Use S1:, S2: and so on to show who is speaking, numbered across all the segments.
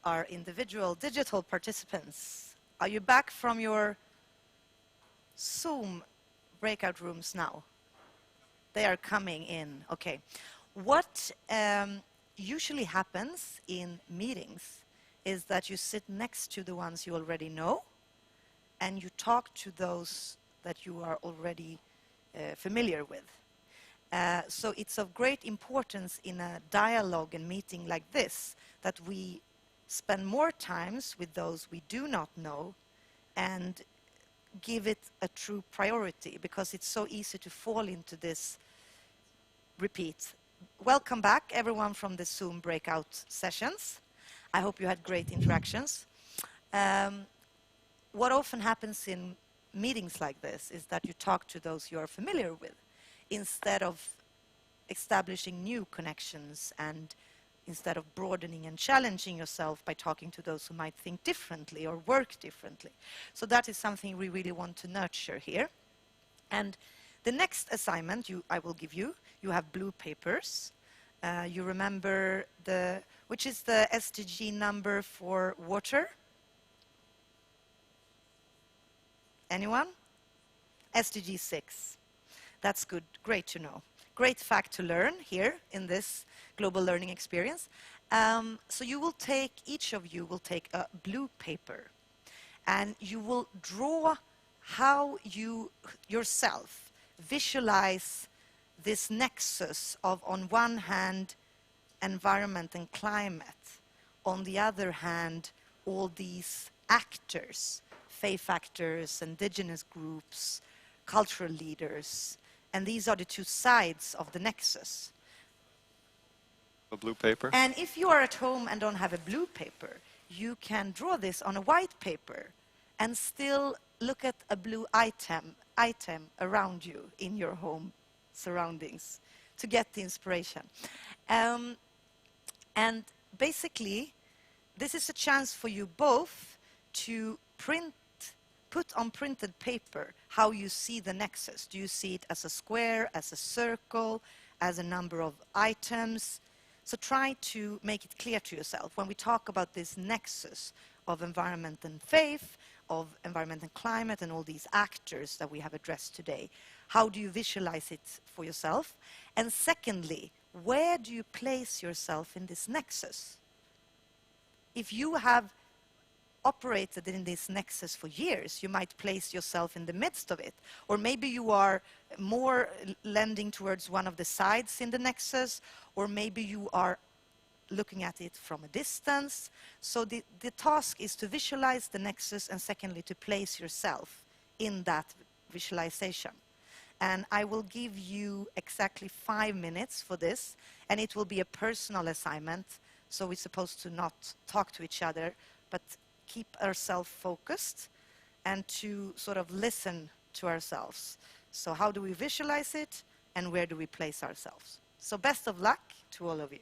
S1: our individual digital participants. Are you back from your Zoom breakout rooms now? They are coming in. Okay. What usually happens in meetings is that you sit next to the ones you already know and you talk to those that you are already familiar with. So it's of great importance in a dialogue and meeting like this that we spend more times with those we do not know and give it a true priority, because it's so easy to fall into this repeat. Welcome back, everyone from the Zoom breakout sessions. I hope you had great interactions. What often happens in meetings like this is that you talk to those you are familiar with instead of establishing new connections and instead of broadening and challenging yourself by talking to those who might think differently or work differently. So that is something we really want to nurture here. And the next assignment I will give you, you have blue papers. You remember which is the SDG number for water? Anyone? SDG 6. That's good, great to know. Great fact to learn here in this global learning experience. So each of you will take a blue paper and you will draw how you yourself visualize this nexus of, on one hand, environment and climate, on the other hand, all these actors, faith actors, indigenous groups, cultural leaders, and these are the two sides of the nexus.
S2: A blue paper?
S1: And if you are at home and don't have a blue paper, you can draw this on a white paper and still look at a blue item around you in your home surroundings to get the inspiration. And basically, this is a chance for you both to put on printed paper how you see the nexus. Do you see it as a square, as a circle, as a number of items? So try to make it clear to yourself when we talk about this nexus of environment and faith, of environment and climate, and all these actors that we have addressed today. How do you visualize it for yourself? And secondly, where do you place yourself in this nexus? If you have operated in this nexus for years, you might place yourself in the midst of it. Or maybe you are more lending towards one of the sides in the nexus, or maybe you are looking at it from a distance. So the task is to visualize the nexus, and secondly, to place yourself in that visualization. And I will give you exactly 5 minutes for this, and it will be a personal assignment. So we're supposed to not talk to each other, but keep ourselves focused and to sort of listen to ourselves. So how do we visualize it, and where do we place ourselves? So best of luck to all of you.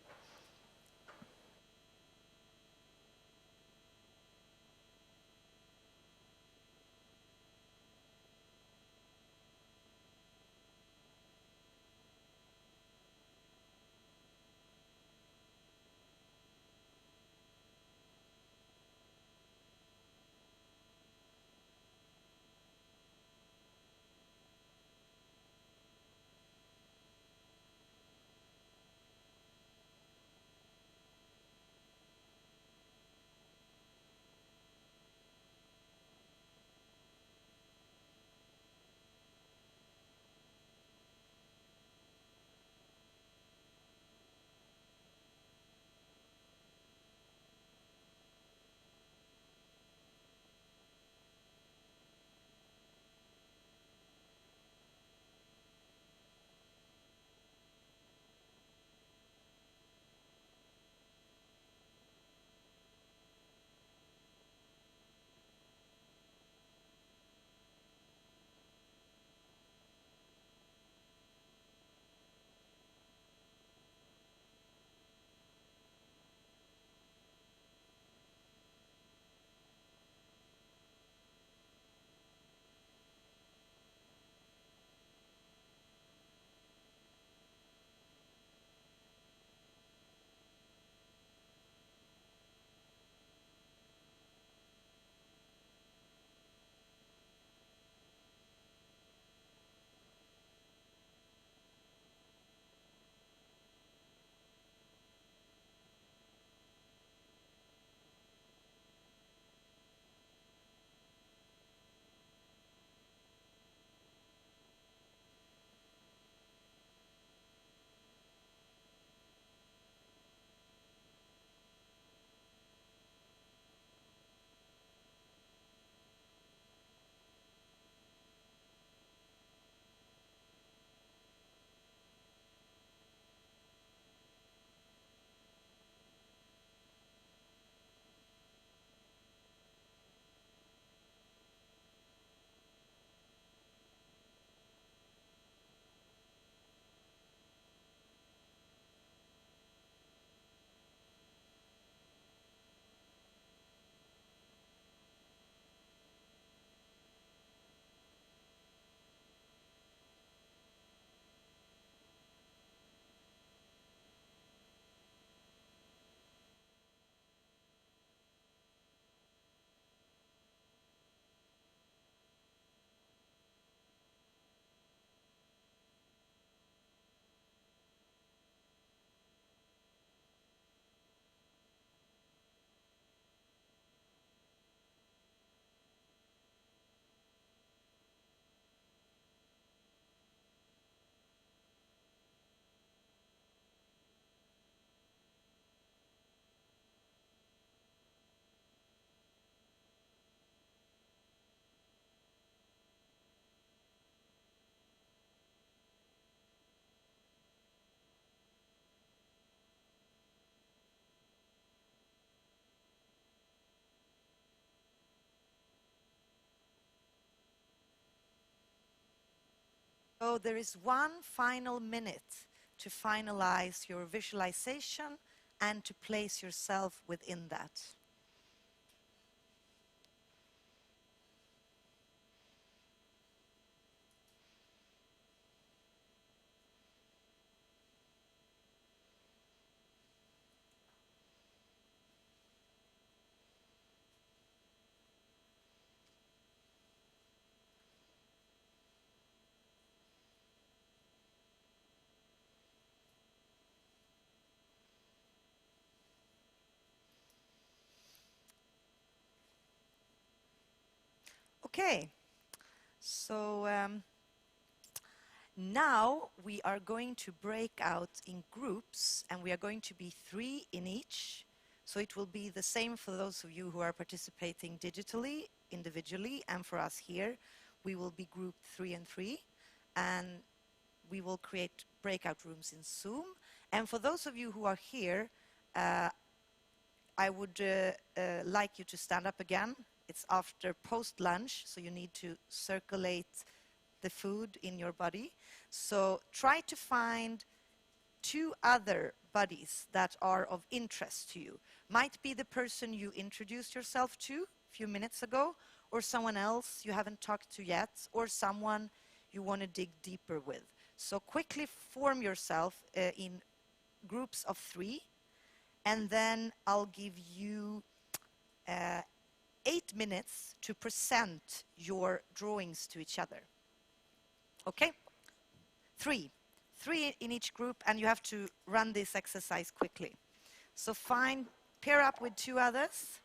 S1: So there is one final minute to finalize your visualization and to place yourself within that. Okay, so now we are going to break out in groups, and we are going to be 3 in each. So it will be the same for those of you who are participating digitally, individually, and for us here, we will be grouped 3 and 3, and we will create breakout rooms in Zoom. And for those of you who are here, I would like you to stand up again. It's after post-lunch, so you need to circulate the food in your body. So try to find 2 other buddies that are of interest to you. Might be the person you introduced yourself to a few minutes ago, or someone else you haven't talked to yet, or someone you want to dig deeper with. So quickly form yourself in groups of 3, and then I'll give you 8 minutes to present your drawings to each other. Okay? 3. 3 in each group, and you have to run this exercise quickly. So pair up with 2 others.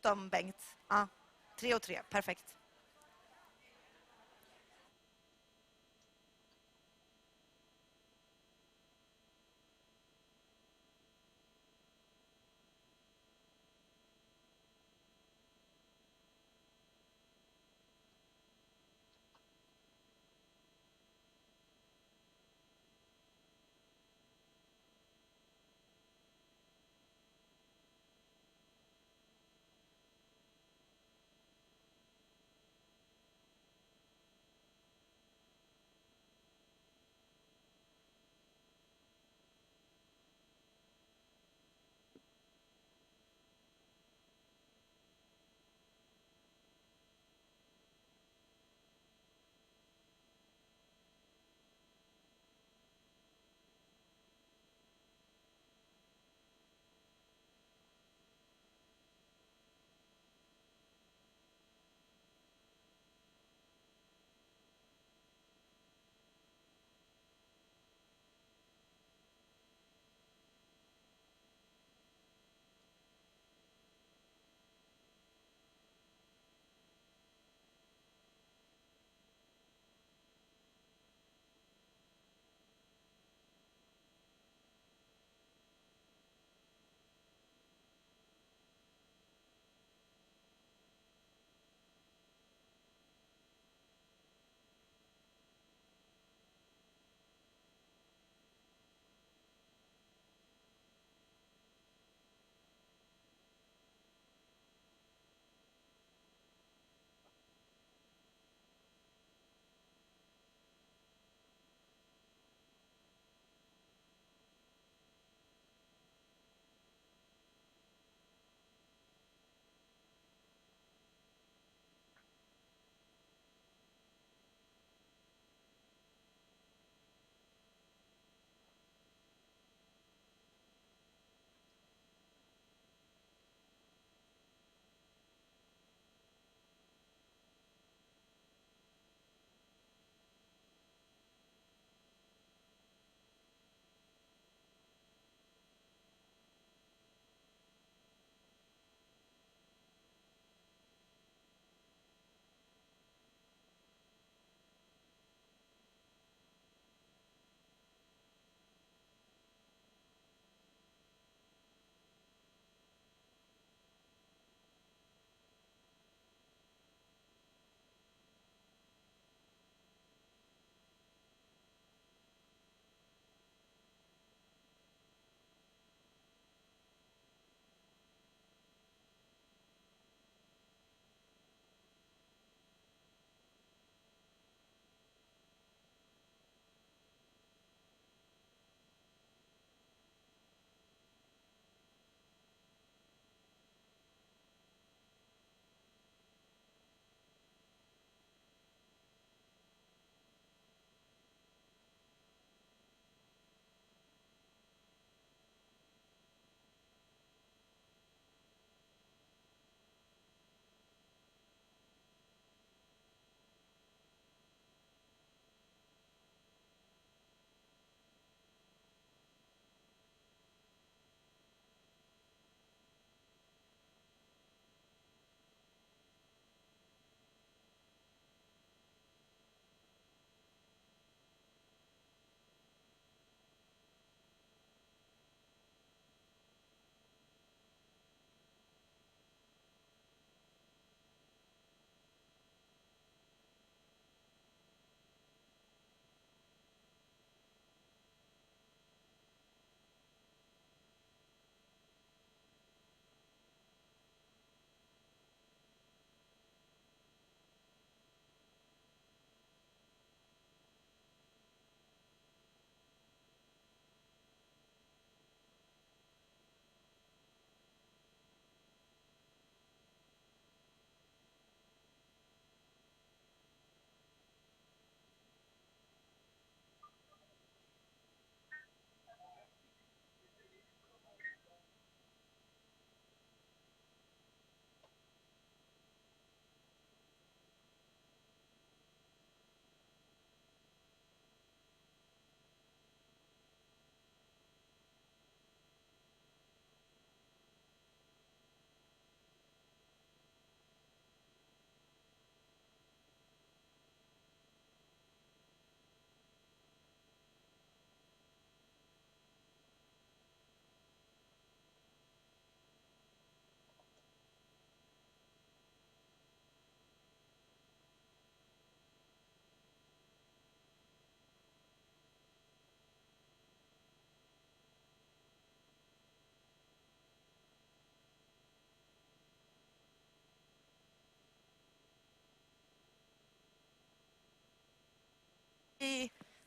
S1: Tom, Bengt. 3 och 3, perfekt.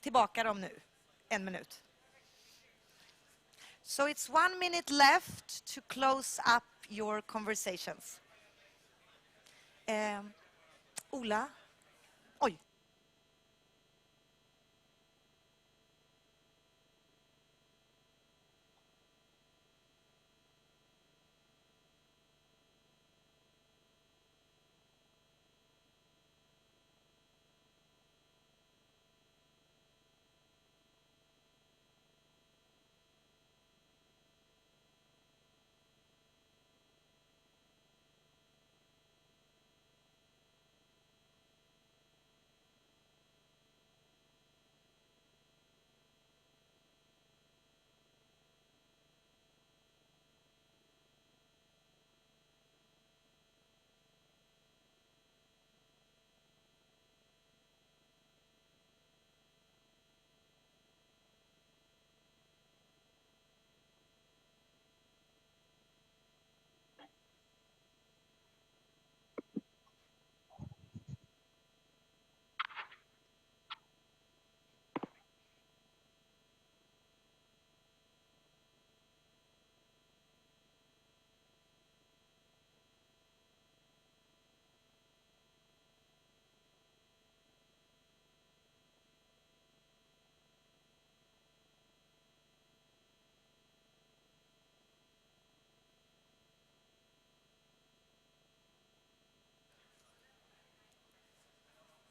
S1: tillbaka dem nu. 1 minut. So it's 1 minute left to close up your conversations. Ola? Oj.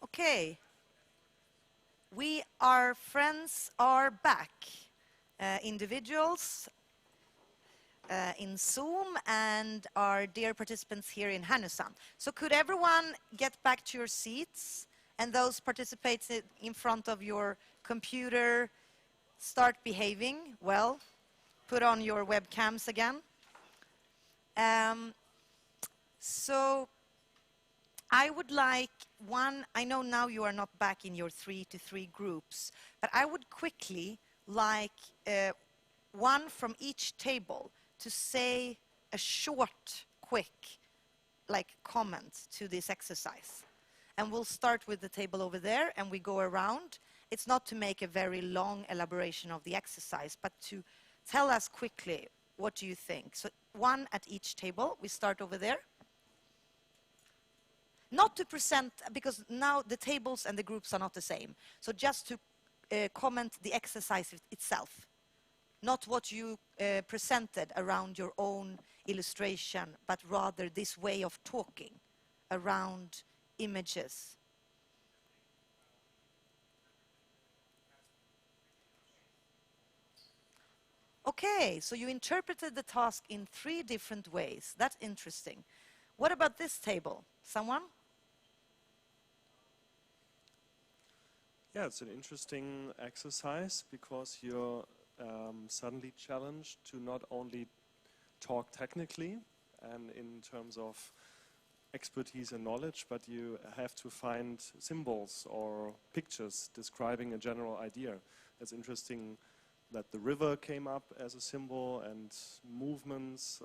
S1: Okay. Our friends are back. Individuals in Zoom and our dear participants here in Härnösand. So could everyone get back to your seats, and those participating in front of your computer start behaving well? Put on your webcams again. So I would like I know now you are not back in your 3 to 3 groups, but I would quickly like one from each table to say a short, quick, comment to this exercise. And we'll start with the table over there, and we go around. It's not to make a very long elaboration of the exercise, but to tell us quickly, what do you think? So one at each table. We start over there. Not to present, because now the tables and the groups are not the same. So just to comment the exercise itself. Not what you presented around your own illustration, but rather this way of talking around images. Okay, so you interpreted the task in 3 different ways. That's interesting. What about this table? Someone?
S3: Yeah, it's an interesting exercise because you're suddenly challenged to not only talk technically and in terms of expertise and knowledge, but you have to find symbols or pictures describing a general idea. It's interesting that the river came up as a symbol, and movements,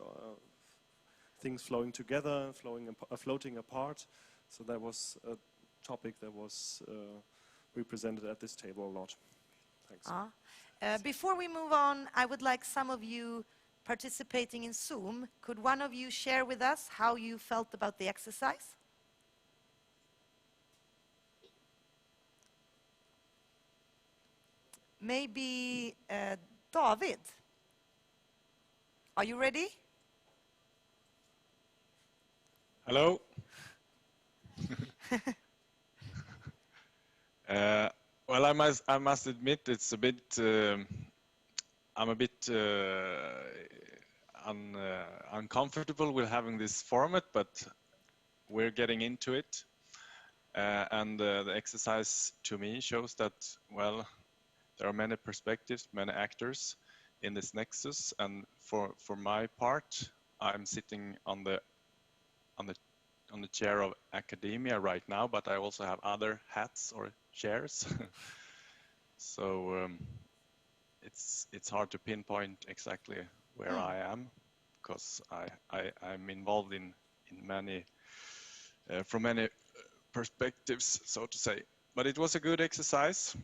S3: things flowing together, floating apart. So that was a topic that was represented at this table a lot. Thanks.
S1: Before we move on, I would like some of you participating in Zoom, could one of you share with us how you felt about the exercise? Maybe David. Are you ready?
S4: Hello. Well, I must admit it's a bit. I'm a bit uncomfortable with having this format, but we're getting into it. And the exercise to me shows that, well, there are many perspectives, many actors in this nexus, and for my part, I'm sitting on the chair of academia right now, but I also have other hats or chairs. So it's hard to pinpoint exactly where I am, because I'm involved in many from many perspectives, so to say. But it was a good exercise.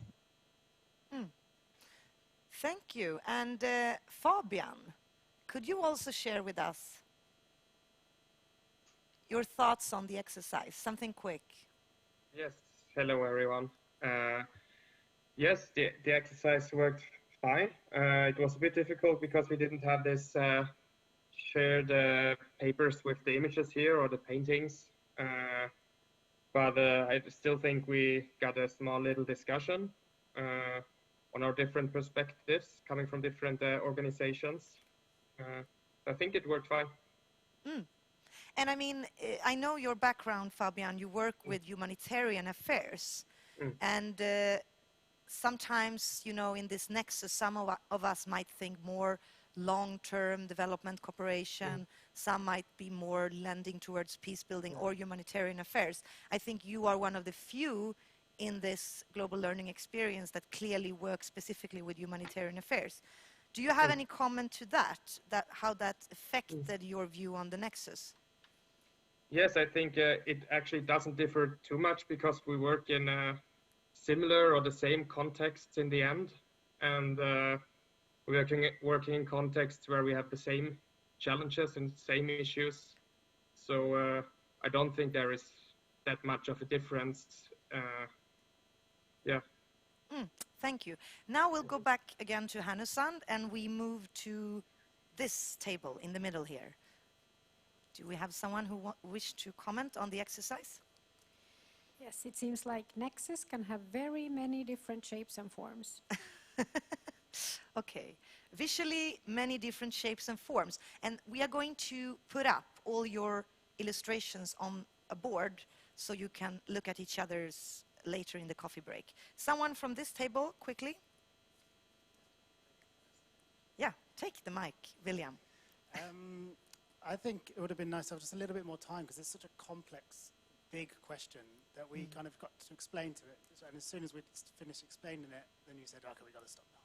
S1: Thank you. And Fabian, could you also share with us your thoughts on the exercise? Something quick.
S5: Yes, hello everyone. Yes, the exercise worked fine. It was a bit difficult because we didn't have this shared papers with the images here or the paintings. But I still think we got a small little discussion on our different perspectives coming from different organizations. I think it worked fine.
S1: And I mean, I know your background, Fabian. You work with humanitarian affairs. And sometimes, you know, in this nexus, some of us might think more long-term development cooperation. Some might be more lending towards peace building or humanitarian affairs. I think you are one of the few in this global learning experience that clearly works specifically with humanitarian affairs. Do you have any comment to that how that affected your view on the nexus?
S5: Yes, I think it actually doesn't differ too much because we work in similar or the same contexts in the end, and we're working in contexts where we have the same challenges and same issues. So I don't think there is that much of a difference. Yeah.
S1: Thank you. Now we'll go back again to Härnösand and we move to this table in the middle here. Do we have someone who wish to comment on the exercise?
S6: Yes, it seems like nexus can have very many different shapes and forms.
S1: Okay. Visually, many different shapes and forms. And we are going to put up all your illustrations on a board so you can look at each other's later in the coffee break. Someone from this table, quickly. Yeah, take the mic, William.
S7: I think it would have been nice to have just a little bit more time because it's such a complex, big question that we kind of got to explain to it. And as soon as we finished explaining it, then you said, okay, we got to stop now.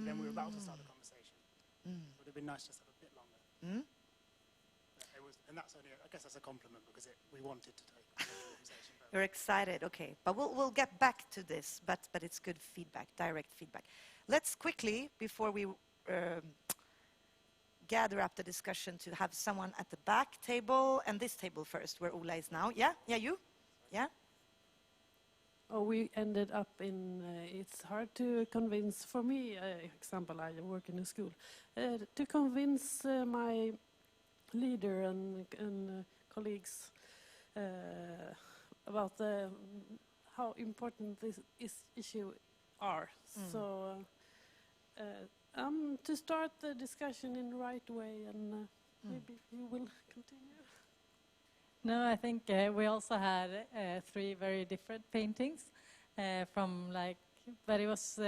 S7: Then we were about to start the conversation. It would have been nice just to have a bit longer. It was, and that's only, I guess that's a compliment because we wanted to take the conversation.
S1: You're excited, okay. But we'll get back to this, but it's good feedback, direct feedback. Let's quickly, before we gather up the discussion, to have someone at the back table and this table first, where Ola is now. Yeah, you? Yeah?
S8: Oh, we ended up in, it's hard to convince, for me, example, I work in a school, to convince my leader and colleagues about how important this issue are. So to start the discussion in the right way, and maybe you will continue.
S9: No, I think we also had 3 very different paintings from but it was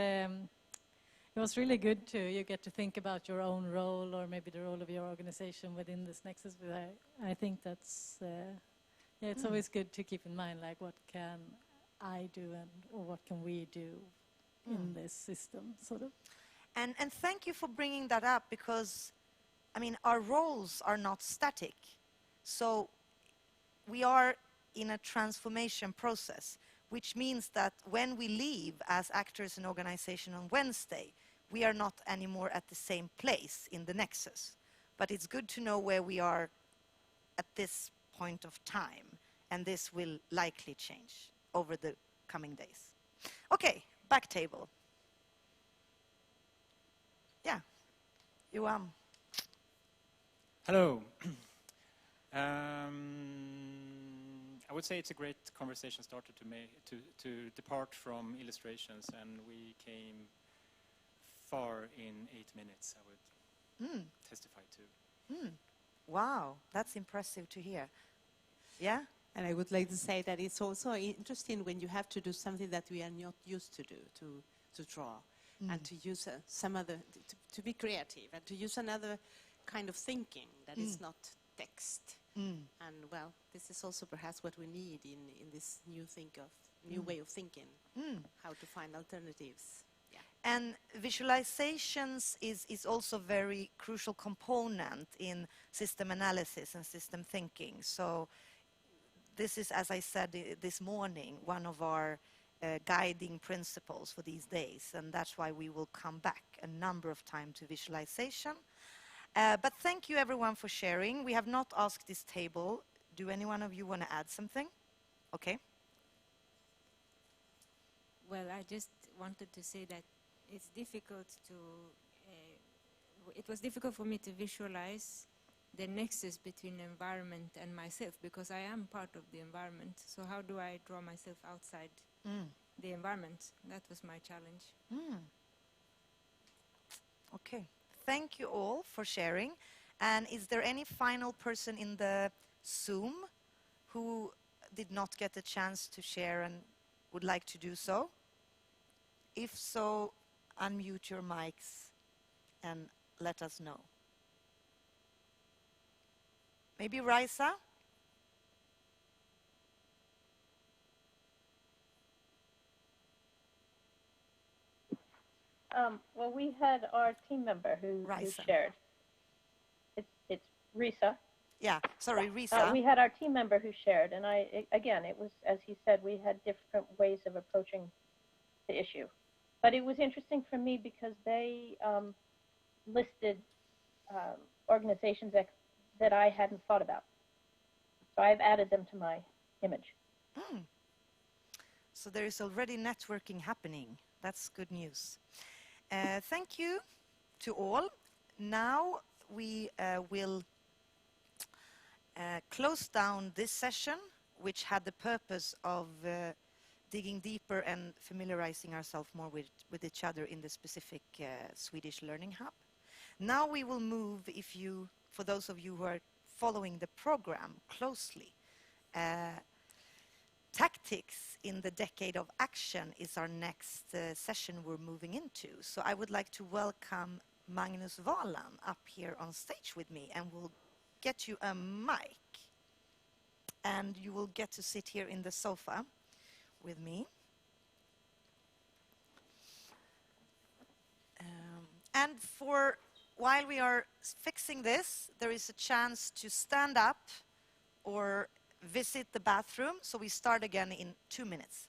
S9: really good to, you get to think about your own role or maybe the role of your organization within this nexus. But I think that's, yeah, it's always good to keep in mind, like, what can I do or what can we do in this system, sort of.
S1: And thank you for bringing that up because, I mean, our roles are not static. So we are in a transformation process, which means that when we leave as actors in organization on Wednesday, we are not anymore at the same place in the nexus. But it's good to know where we are at this point of time, and this will likely change over the coming days. Okay, back table. Yeah, Johan.
S10: Hello. I would say it's a great conversation starter to depart from illustrations, and we came far in 8 minutes, I would testify to.
S1: Wow, that's impressive to hear. Yeah?
S11: And I would like to say that it's also interesting when you have to do something that we are not used to do, to draw, and to use some other, to be creative, and to use another kind of thinking that is not text. And well, this is also perhaps what we need in this new way of thinking, how to find alternatives. Yeah.
S1: And visualizations is also a very crucial component in system analysis and system thinking. So this is, as I said this morning, one of our guiding principles for these days, and that's why we will come back a number of times to visualization. But thank you everyone for sharing. We have not asked this table. Do any one of you want to add something? Okay.
S12: Well, I just wanted to say that it's difficult to, it was difficult for me to visualize the nexus between environment and myself, because I am part of the environment. So how do I draw myself outside the environment? That was my challenge.
S1: Okay. Thank you all for sharing. And is there any final person in the Zoom who did not get a chance to share and would like to do so? If so, unmute your mics and let us know. Maybe Raisa?
S13: Well, we had our team member who shared. It's Risa.
S1: Yeah, sorry, Risa.
S13: We had our team member who shared, and again, it was, as he said, we had different ways of approaching the issue. But it was interesting for me because they listed organizations that I hadn't thought about. So I've added them to my image.
S1: So there is already networking happening. That's good news. Thank you to all. Now we will close down this session, which had the purpose of digging deeper and familiarizing ourselves more with each other in the specific Swedish Learning Hub. Now we will move, for those of you who are following the program closely, Tactics in the Decade of Action is our next session we're moving into. So I would like to welcome Magnus Valan up here on stage with me, and we'll get you a mic. And you will get to sit here in the sofa with me. And while we are fixing this, there is a chance to stand up or visit the bathroom. So we start again in 2 minutes.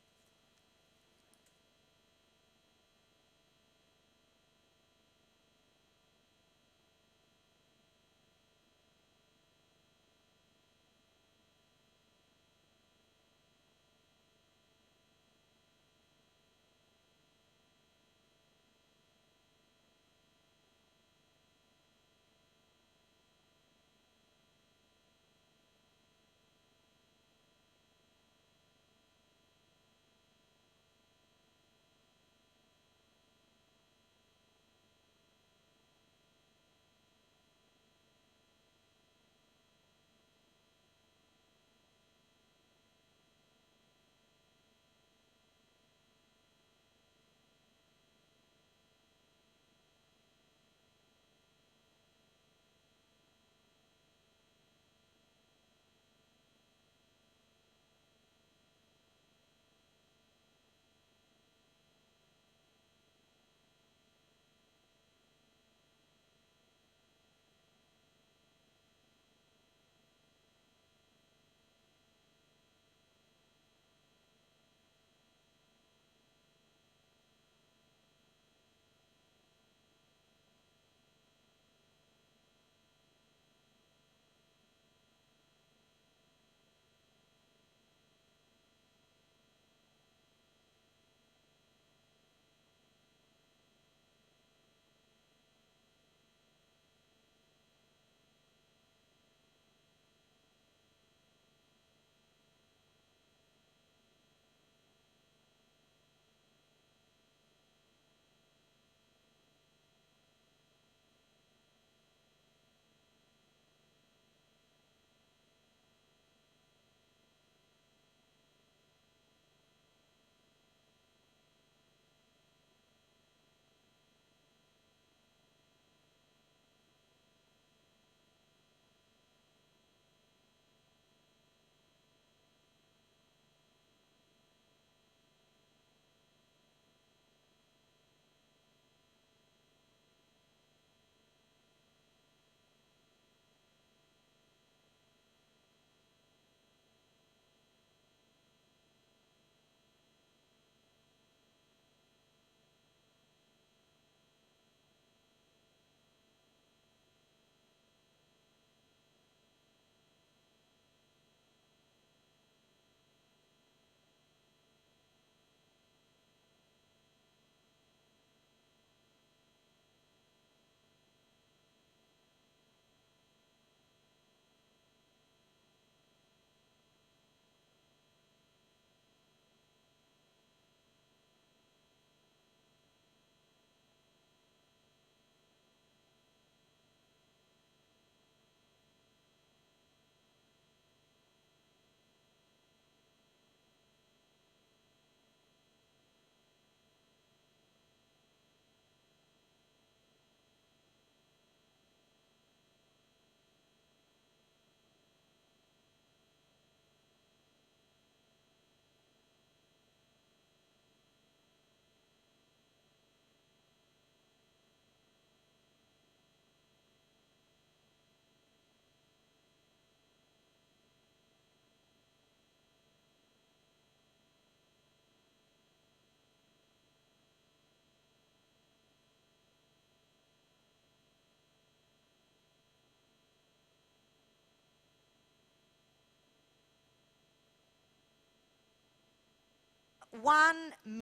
S1: one